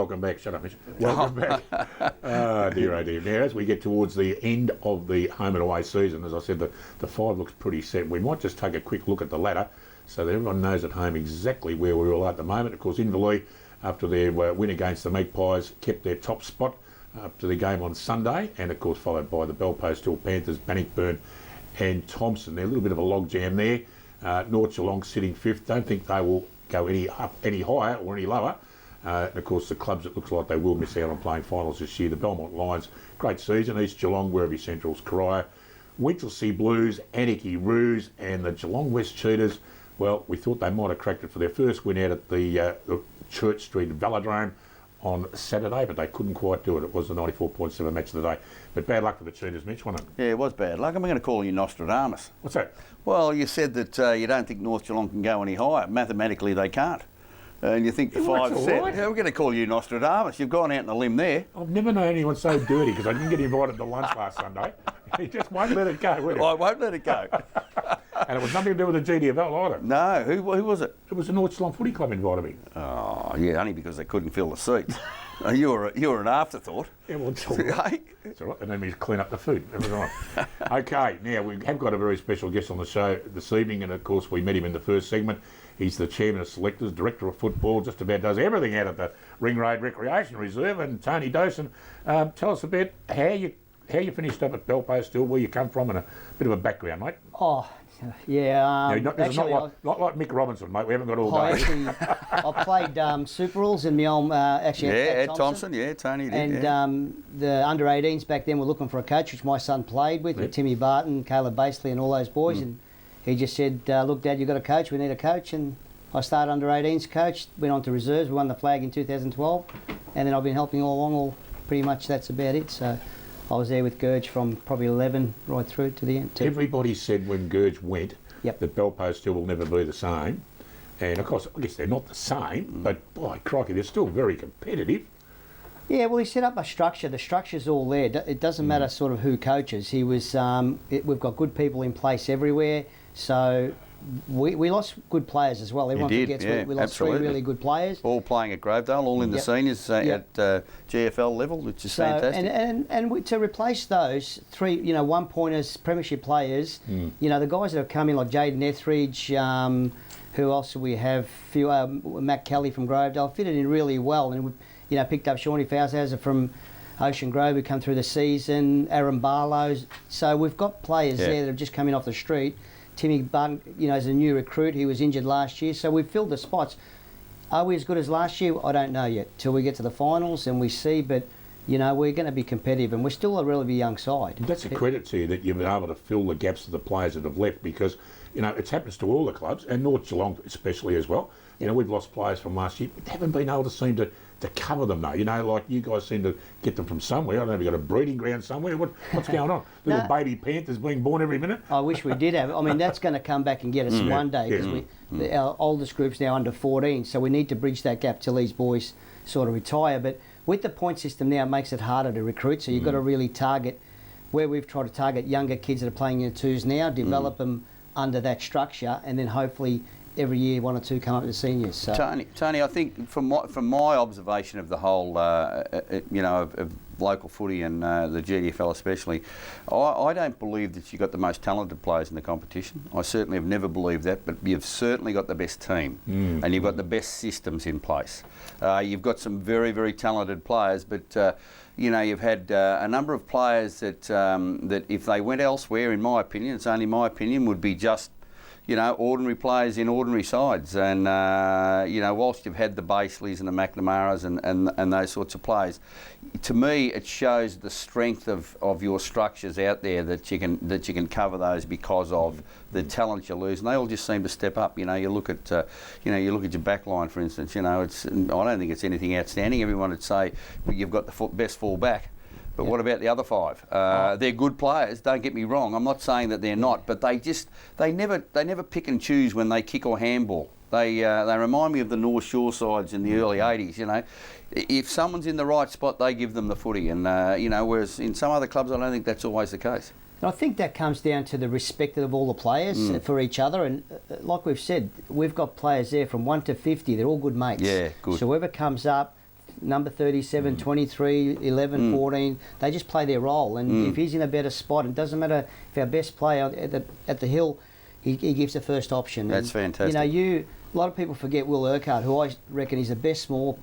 welcome back. Shut up, Mitch. Welcome back. Dear, oh dear. Now, as we get towards the end of the home and away season, as I said, the five looks pretty set. We might just take a quick look at the ladder so that everyone knows at home exactly where we're all at the moment. Of course, Inverleigh, after their win against the Magpies, kept their top spot up to the game on Sunday, and of course followed by the Belpost Hill Panthers, Bannockburn and Thompson. They're a little bit of a logjam there. North Geelong sitting fifth. Don't think they will go any higher or any lower. And of course the clubs, it looks like they will miss out on playing finals this year. The Belmont Lions, great season. East Geelong, Werribee Central's Coria, Winchelsea Blues, Anarchy Roos and the Geelong West Cheetahs. Well, we thought they might have cracked it for their first win out at the Church Street Velodrome on Saturday, but they couldn't quite do it. It was the 94.7 match of the day. But bad luck for the Cheetahs, Mitch, wasn't it? Yeah, it was bad luck. I'm going to call you Nostradamus. What's that? Well, you said that you don't think North Geelong can go any higher. Mathematically, they can't. And you think the five set. Right. Yeah, we're going to call you Nostradamus. You've gone out on a limb there. I've never known anyone so dirty because I didn't get invited to lunch last Sunday. He just won't let it go, will he? I won't let it go. And it was nothing to do with the GDFL either. No, who was it? It was the North Geelong Footy Club invited me. Oh, yeah, only because they couldn't fill the seats. You were an afterthought. Yeah, well, it's all right. It's all right. And then we clean up the food. It was all right. Okay, now we have got a very special guest on the show this evening, and of course we met him in the first segment. He's the chairman of selectors, director of football, just about does everything out at the Ring Road Recreation Reserve. And Tony Dawson, tell us a bit how you finished up at Belpost Hill, where you come from, and a bit of a background, mate. Oh, yeah. Not like Mick Robinson, mate. We haven't got all day. I played Super Rules in my own, actually. Yeah, Ed Thompson. Yeah, Tony did. And the under-18s back then were looking for a coach, which my son played with Timmy Barton, Caleb Basley and all those boys. And he just said, look, Dad, you've got a coach. We need a coach. And I started under-18s coach, went on to reserves. We won the flag in 2012. And then I've been helping all along. Pretty much that's about it. So I was there with Gurge from probably 11 right through to the end. Everybody said when Gurge went that Belpost Hill will never be the same. And of course, I guess they're not the same, but by crikey, they're still very competitive. Yeah, well, he set up a structure. The structure's all there. It doesn't matter sort of who coaches. He was. We've got good people in place everywhere. So we lost good players as well. Everyone forgets we lost three really good players. All playing at Grovedale, all in the seniors at GFL level, which is fantastic. And to replace those three, one-pointers, premiership players, the guys that have come in like Jaden Etheridge, who else do we have? Matt Kelly from Grovedale fitted in really well, and we, picked up Shawnee Fowshauser from Ocean Grove who come through the season, Aaron Barlow. So we've got players there that have just come in off the street. Timmy Barton, is a new recruit. He was injured last year, so we've filled the spots. Are we as good as last year? I don't know yet. Till we get to the finals and we see, but we're going to be competitive, and we're still a relatively young side. That's a credit to you that you've been able to fill the gaps of the players that have left, because it happens to all the clubs, and North Geelong especially as well. We've lost players from last year, but haven't been able to seem to cover them though. Like you guys seem to get them from somewhere. I don't know if you've got a breeding ground somewhere. What's going on? Little baby panthers being born every minute? I wish we did have. I mean, that's going to come back and get us one day, because our oldest group's now under 14, so we need to bridge that gap till these boys sort of retire. But with the point system now, it makes it harder to recruit, so you've got to really target, where we've tried to target younger kids that are playing in the twos now, develop them under that structure, and then hopefully every year one or two come up to seniors. So. Tony, I think from my observation of the whole, of local footy and the GDFL especially, I don't believe that you've got the most talented players in the competition. I certainly have never believed that, but you've certainly got the best team and you've got the best systems in place. You've got some very, very talented players, but you've had a number of players that if they went elsewhere, in my opinion, it's only my opinion, would be just ordinary players in ordinary sides. And, whilst you've had the Basleys and the McNamaras and those sorts of players, to me it shows the strength of your structures out there, that you can cover those because of the talent you lose. And they all just seem to step up. You look at your back line, for instance, I don't think it's anything outstanding. Everyone would say you've got the best full back. But what about the other five? They're good players, don't get me wrong. I'm not saying that they're not, but they never pick and choose when they kick or handball. They remind me of the North Shore sides in the early 80s, If someone's in the right spot, they give them the footy. And, whereas in some other clubs, I don't think that's always the case. And I think that comes down to the respect of all the players for each other. And like we've said, we've got players there from 1 to 50. They're all good mates. Yeah, good. So whoever comes up, number 37, 23, 11, 14, they just play their role. And if he's in a better spot, it doesn't matter if our best player at the Hill, he gives the first option. That's and, fantastic. You know, a lot of people forget Will Urquhart, who I reckon is the best small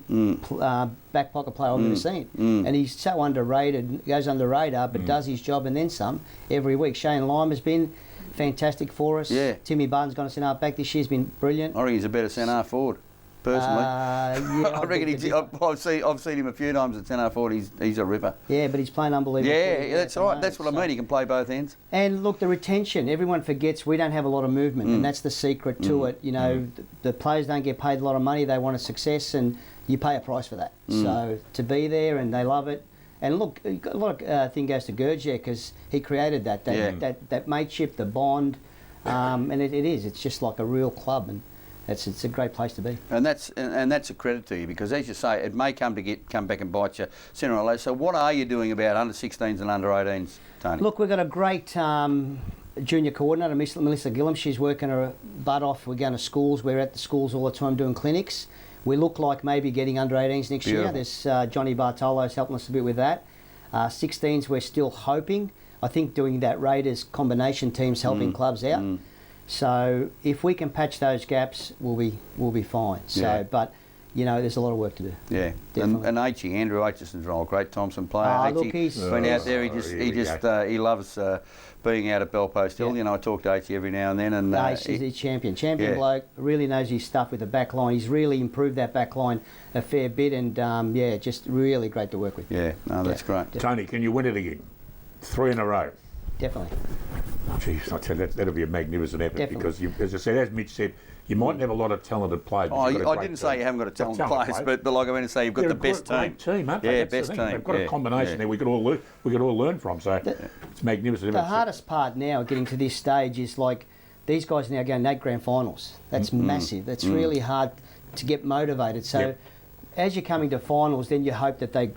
back pocket player I've ever seen. And he's so underrated, goes under the radar, but does his job and then some every week. Shane Lime has been fantastic for us. Yeah. Timmy Barton's gone to centre half back this year, has been brilliant. I reckon he's a better centre half forward, personally. Yeah, I reckon I've seen him a few times at centre half forward. He's a ripper. Yeah, but he's playing unbelievable. Yeah, that's right. That's what I mean. He can play both ends. And look, the retention, everyone forgets we don't have a lot of movement, and that's the secret to it. You know, the players don't get paid a lot of money, they want a success, and you pay a price for that. So to be there, and they love it. And look, a lot of thing goes to Gurge because he created that mateship, the bond, and it is. It's just like a real club, and it's a great place to be. And that's a credit to you because, as you say, it may come back and bite you sooner or later. So what are you doing about under 16s and under 18s, Tony? Look, we've got a great junior coordinator, Melissa Gillum. She's working her butt off. We're going to schools. We're at the schools all the time doing clinics. We look like maybe getting under 18s next year. There's Johnny Bartolo's helping us a bit with that. 16s, we're still hoping. I think doing that Raiders combination team's helping clubs out. So if we can patch those gaps, we'll be fine. So, but you know, there's a lot of work to do. Yeah, and H.E. Andrew Aitchison's a great Thompson player. Look, he's been out there. He loves being out at Bellpost Hill. You know, I talk to H.E. every now and then, and he's a champion bloke. Really knows his stuff with the back line. He's really improved that back line a fair bit, and just really great to work with. Yeah, no, that's great. Definitely. Tony, can you win it again? 3 in a row. Definitely. Jeez, I tell you, that'll be a magnificent effort. Definitely. Because, as I said, as Mitch said, you mightn't have a lot of talented players. I didn't say you haven't got a talented players, but like I meant to say, you've got the best team. Great team, aren't they? Yeah, That's best the thing. team. They've got a combination there we could all learn from. So it's magnificent. The hardest part now, getting to this stage, is like these guys now going 8 grand finals. That's massive. That's really hard to get motivated. So as you're coming to finals, then you hope that they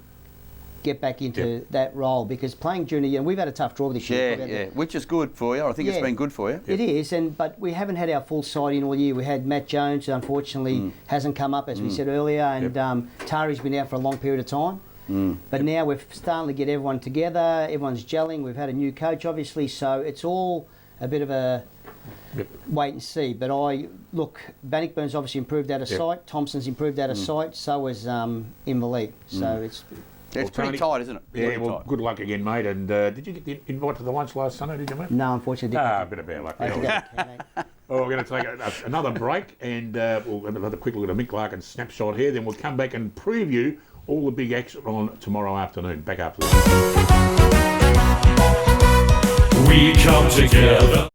get back into that role, because playing junior, and we've had a tough draw this year. Which is good for you. I think it's been good for you. It is, but we haven't had our full side in all year. We had Matt Jones, who unfortunately hasn't come up, as we said earlier, and Tari's been out for a long period of time. But now we're starting to get everyone together, everyone's gelling, we've had a new coach obviously, so it's all a bit of a wait and see. But Bannockburn's obviously improved out of sight, Thompson's improved out of sight, so has Inverleigh. So it's pretty tight, isn't it? Yeah, well, good luck again, mate. And did you get the invite to the lunch last Sunday, did you, mate? No, unfortunately. A bit of bad luck. Well, we're going to take another break, and we'll have another quick look at a Mick Larkin snapshot here. Then we'll come back and preview all the big action on tomorrow afternoon. Back after this. We come together.